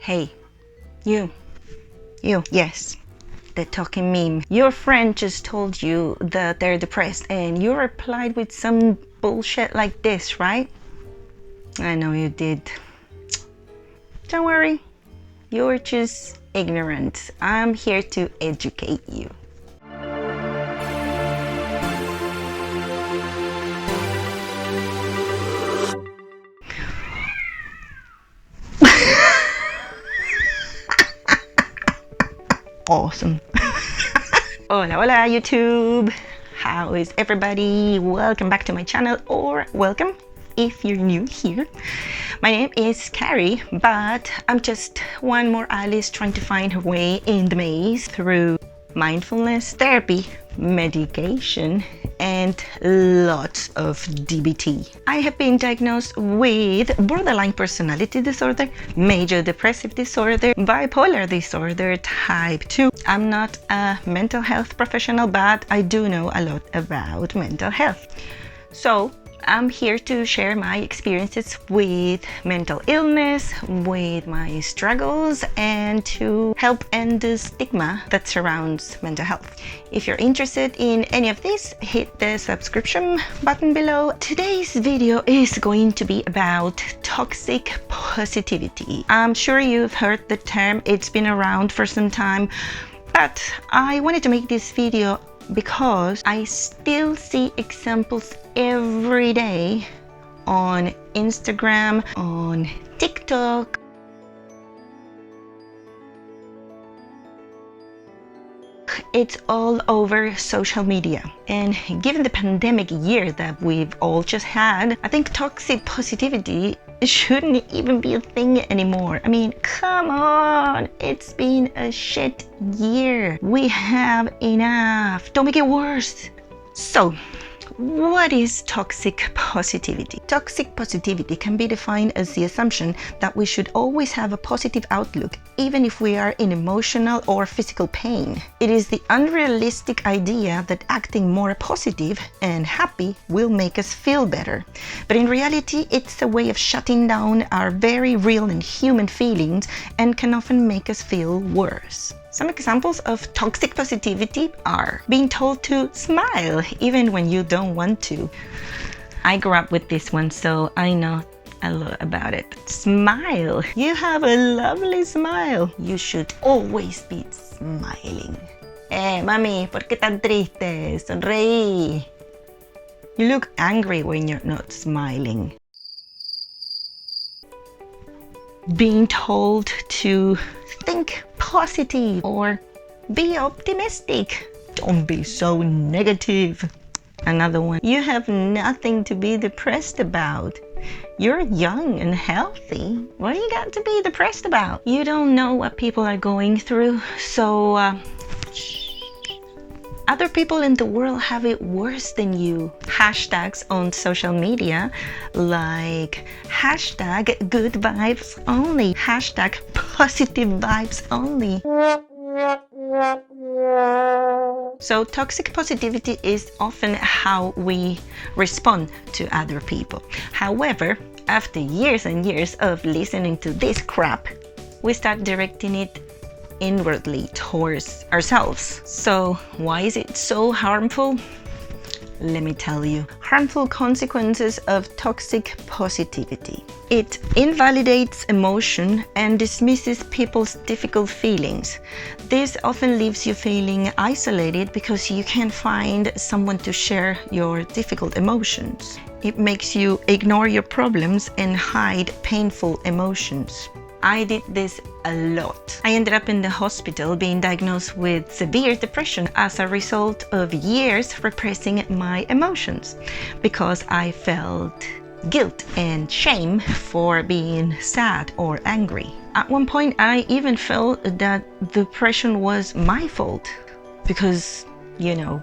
Hey, you, yes, the talking meme. Your friend just told you that they're depressed and you replied with some bullshit like this, right? I know you did. Don't worry, you're just ignorant. I'm here to educate you. Awesome. Hola, hola YouTube. How is everybody? Welcome back to my channel, or welcome if you're new here. My name is Carrie, but I'm just one more Alice trying to find her way in the maze through mindfulness, therapy, medication, and lots of DBT. I have been diagnosed with borderline personality disorder, major depressive disorder, bipolar disorder type 2. I'm not a mental health professional, but I do know a lot about mental health. So I'm here to share my experiences with mental illness, with my struggles, and to help end the stigma that surrounds mental health. If you're interested in any of this, hit the subscription button below. Today's video is going to be about toxic positivity. I'm sure you've heard the term, it's been around for some time, but I wanted to make this video because I still see examples every day on Instagram, on TikTok. It's all over social media. And given the pandemic year that we've all just had, I think toxic positivity shouldn't even be a thing anymore. I mean, come on, it's been a shit year. We have enough. Don't make it worse. So, what is toxic positivity? Toxic positivity can be defined as the assumption that we should always have a positive outlook, even if we are in emotional or physical pain. It is the unrealistic idea that acting more positive and happy will make us feel better. But in reality, it's a way of shutting down our very real and human feelings and can often make us feel worse. Some examples of toxic positivity are being told to smile even when you don't want to. I grew up with this one, so I know a lot about it. Smile. You have a lovely smile. You should always be smiling. Mami, ¿por qué tan triste? Sonreí. You look angry when you're not smiling. Being told to think positive or be optimistic. Don't be so negative. Another one. You have nothing to be depressed about. You're young and healthy. What do you got to be depressed about? You don't know what people are going through, so other people in the world have it worse than you. Hashtags on social media like hashtag good vibes only, hashtag positive vibes only. So toxic positivity is often how we respond to other people. However, after years and years of listening to this crap, we start directing it inwardly towards ourselves. So why is it so harmful? Let me tell you. Harmful consequences of toxic positivity. It invalidates emotion and dismisses people's difficult feelings. This often leaves you feeling isolated because you can't find someone to share your difficult emotions. It makes you ignore your problems and hide painful emotions. I did this a lot. I ended up in the hospital being diagnosed with severe depression as a result of years repressing my emotions because I felt guilt and shame for being sad or angry. At one point, I even felt that depression was my fault because, you know,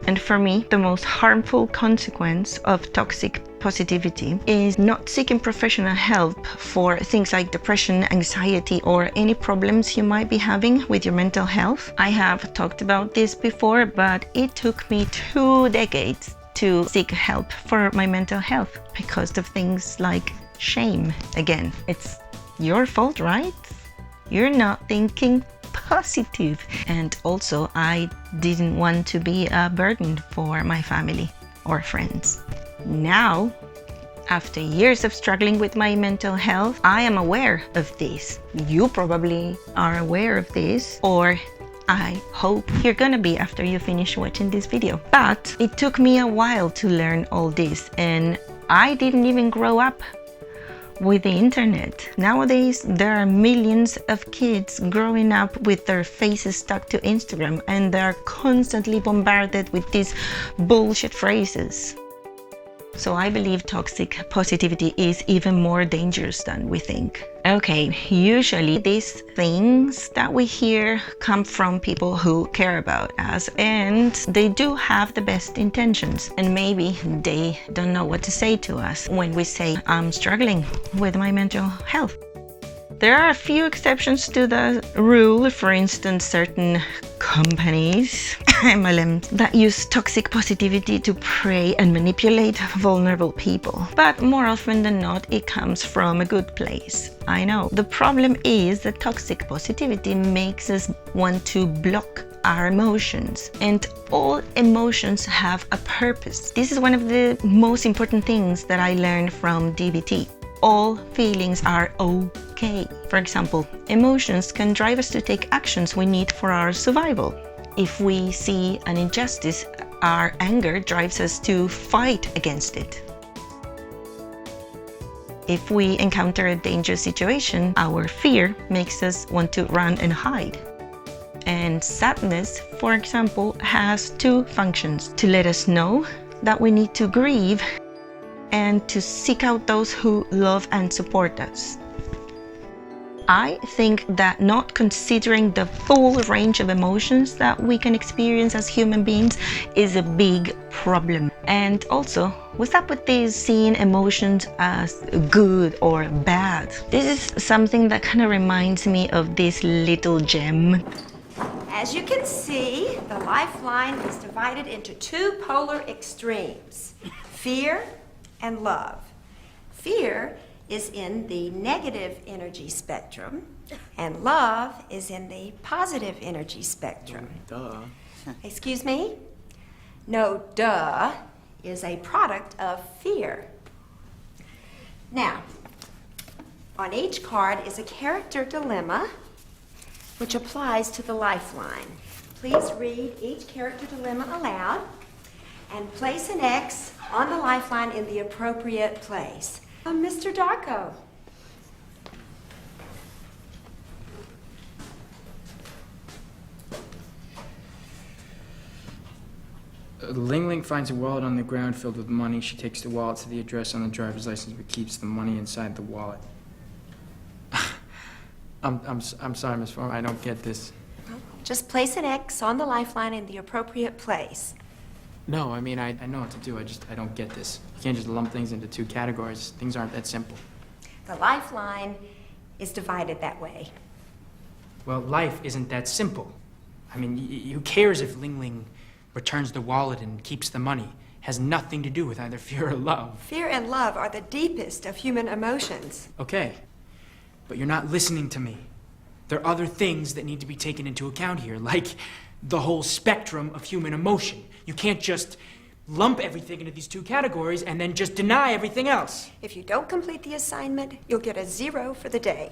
and for me, the most harmful consequence of toxic positivity is not seeking professional help for things like depression, anxiety, or any problems you might be having with your mental health. I have talked about this before, but it took me 2 decades to seek help for my mental health because of things like shame. Again, it's your fault, right? You're not thinking positive. And also, I didn't want to be a burden for my family or friends. Now, after years of struggling with my mental health, I am aware of this. You probably are aware of this, or I hope you're gonna be after you finish watching this video. But it took me a while to learn all this, and I didn't even grow up with the internet. Nowadays, there are millions of kids growing up with their faces stuck to Instagram, and they're constantly bombarded with these bullshit phrases. So I believe toxic positivity is even more dangerous than we think. Okay, usually these things that we hear come from people who care about us, and they do have the best intentions, and maybe they don't know what to say to us when we say, I'm struggling with my mental health. There are a few exceptions to the rule. For instance, certain companies, MLMs, that use toxic positivity to prey and manipulate vulnerable people. But more often than not, it comes from a good place. I know. The problem is that toxic positivity makes us want to block our emotions, and all emotions have a purpose. This is one of the most important things that I learned from DBT. All feelings are okay. For example, emotions can drive us to take actions we need for our survival. If we see an injustice, our anger drives us to fight against it. If we encounter a dangerous situation, our fear makes us want to run and hide. And sadness, for example, has two functions: to let us know that we need to grieve, and to seek out those who love and support us. I think that not considering the full range of emotions that we can experience as human beings is a big problem. And also, what's up with these seeing emotions as good or bad? This is something that kind of reminds me of this little gem. As you can see, the lifeline is divided into two polar extremes: fear and love. Fear is in the negative energy spectrum, and love is in the positive energy spectrum. Duh. Excuse me? No, duh is a product of fear. Now, on each card is a character dilemma which applies to the lifeline. Please read each character dilemma aloud and place an X on the lifeline in the appropriate place. Mr. Darko. Ling Ling finds a wallet on the ground filled with money. She takes the wallet to the address on the driver's license but keeps the money inside the wallet. I'm sorry, Miss Farmer, I don't get this. Just place an X on the lifeline in the appropriate place. No, I mean, I know what to do. I don't get this. You can't just lump things into two categories. Things aren't that simple. The lifeline is divided that way. Well, life isn't that simple. I mean, who cares if Ling Ling returns the wallet and keeps the money? Has nothing to do with either fear or love. Fear and love are the deepest of human emotions. Okay, but you're not listening to me. There are other things that need to be taken into account here, like the whole spectrum of human emotion. You can't just lump everything into these two categories and then just deny everything else. If you don't complete the assignment, you'll get a 0 for the day.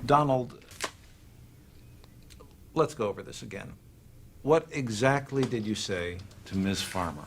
Donald, let's go over this again. What exactly did you say to Ms. Farmer?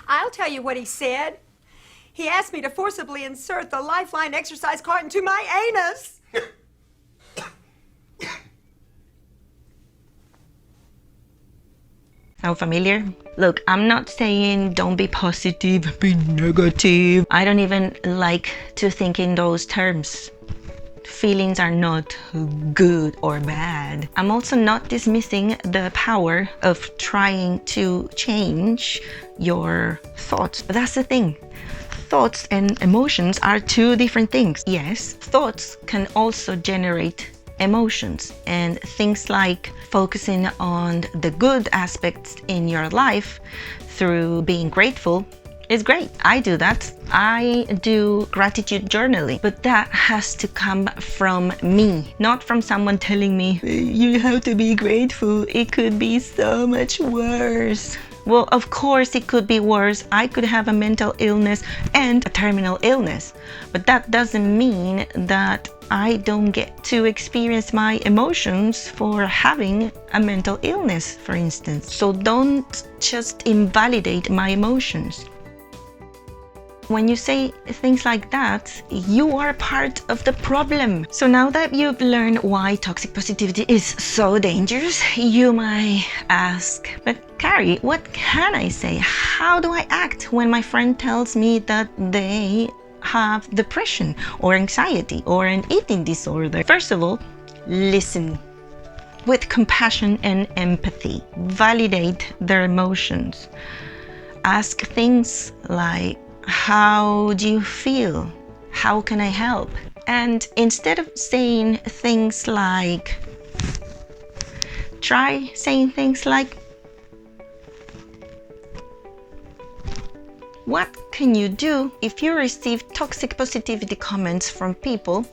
I'll tell you what he said. He asked me to forcibly insert the lifeline exercise card into my anus. Sound familiar? Look, I'm not saying don't be positive, be negative. I don't even like to think in those terms. Feelings are not good or bad. I'm also not dismissing the power of trying to change your thoughts. But that's the thing. Thoughts and emotions are two different things. Yes, thoughts can also generate emotions, and things like focusing on the good aspects in your life through being grateful is great. I do that. I do gratitude journaling, but that has to come from me, not from someone telling me you have to be grateful. It could be so much worse. Well, of course it could be worse. I could have a mental illness and a terminal illness, but that doesn't mean that I don't get to experience my emotions for having a mental illness, for instance. So don't just invalidate my emotions. When you say things like that, you are part of the problem. So now that you've learned why toxic positivity is so dangerous, you might ask, but Carrie, what can I say? How do I act when my friend tells me that they have depression or anxiety or an eating disorder? First of all, listen with compassion and empathy. Validate their emotions. Ask things like, how do you feel? How can I help? And instead of saying things like, try saying things like, what can you do if you receive toxic positivity comments from people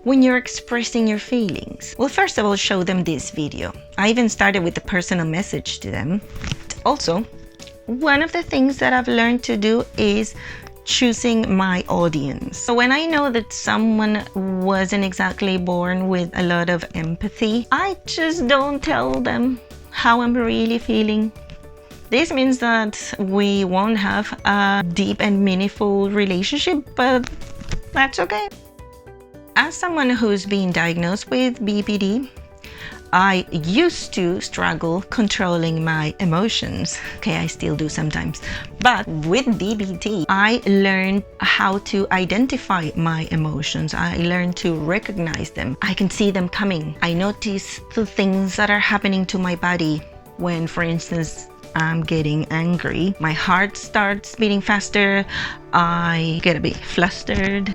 when you're expressing your feelings? Well, first of all, show them this video. I even started with a personal message to them. Also, one of the things that I've learned to do is choosing my audience. So when I know that someone wasn't exactly born with a lot of empathy, I just don't tell them how I'm really feeling. This means that we won't have a deep and meaningful relationship, but that's okay. As someone who's been diagnosed with BPD, I used to struggle controlling my emotions. Okay, I still do sometimes. But with DBT, I learned how to identify my emotions. I learned to recognize them. I can see them coming. I notice the things that are happening to my body when, for instance, I'm getting angry. My heart starts beating faster. I get a bit flustered.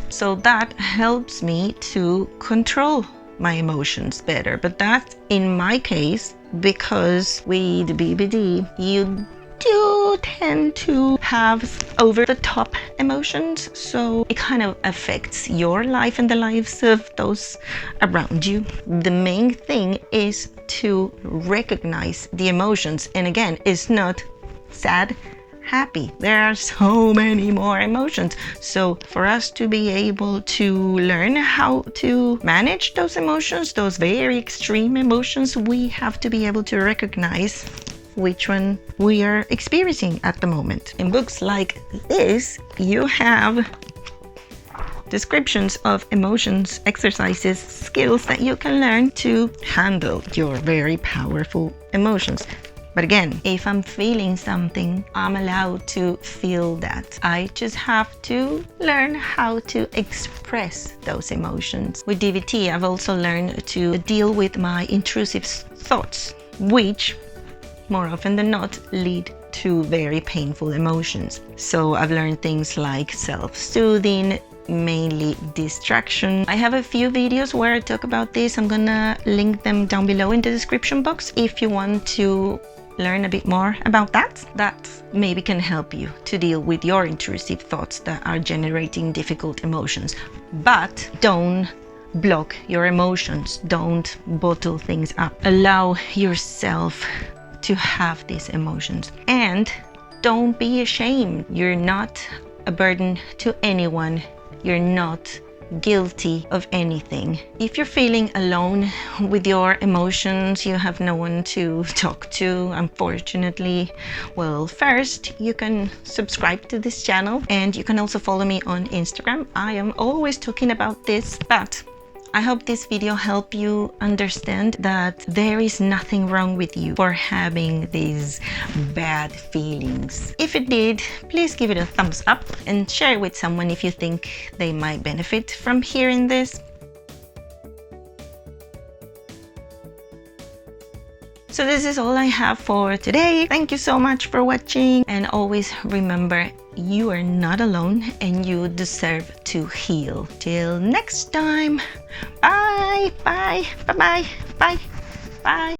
So that helps me to control my emotions better. But that's in my case because with BPD you do tend to have over the top emotions, so it kind of affects your life and the lives of those around you. The main thing is to recognize the emotions, and again, it's not sad, happy. There are so many more emotions. So for us to be able to learn how to manage those emotions, those very extreme emotions, we have to be able to recognize which one we are experiencing at the moment. In books like this, you have descriptions of emotions, exercises, skills that you can learn to handle your very powerful emotions. But again, if I'm feeling something, I'm allowed to feel that. I just have to learn how to express those emotions. With DBT, I've also learned to deal with my intrusive thoughts, which more often than not lead to very painful emotions. So I've learned things like self-soothing, mainly distraction. I have a few videos where I talk about this. I'm gonna link them down below in the description box if you want to learn a bit more about that. That maybe can help you to deal with your intrusive thoughts that are generating difficult emotions. But don't block your emotions. Don't bottle things up. Allow yourself to have these emotions. And don't be ashamed. You're not a burden to anyone. You're not guilty of anything. If you're feeling alone with your emotions, you have no one to talk to, unfortunately, well, first you can subscribe to this channel, and you can also follow me on Instagram. I am always talking about this, but I hope this video helped you understand that there is nothing wrong with you for having these bad feelings. If it did, please give it a thumbs up and share it with someone if you think they might benefit from hearing this. So this is all I have for today. Thank you so much for watching, and always remember, you are not alone and you deserve to heal. Till next time. Bye, bye, bye, bye, bye, bye.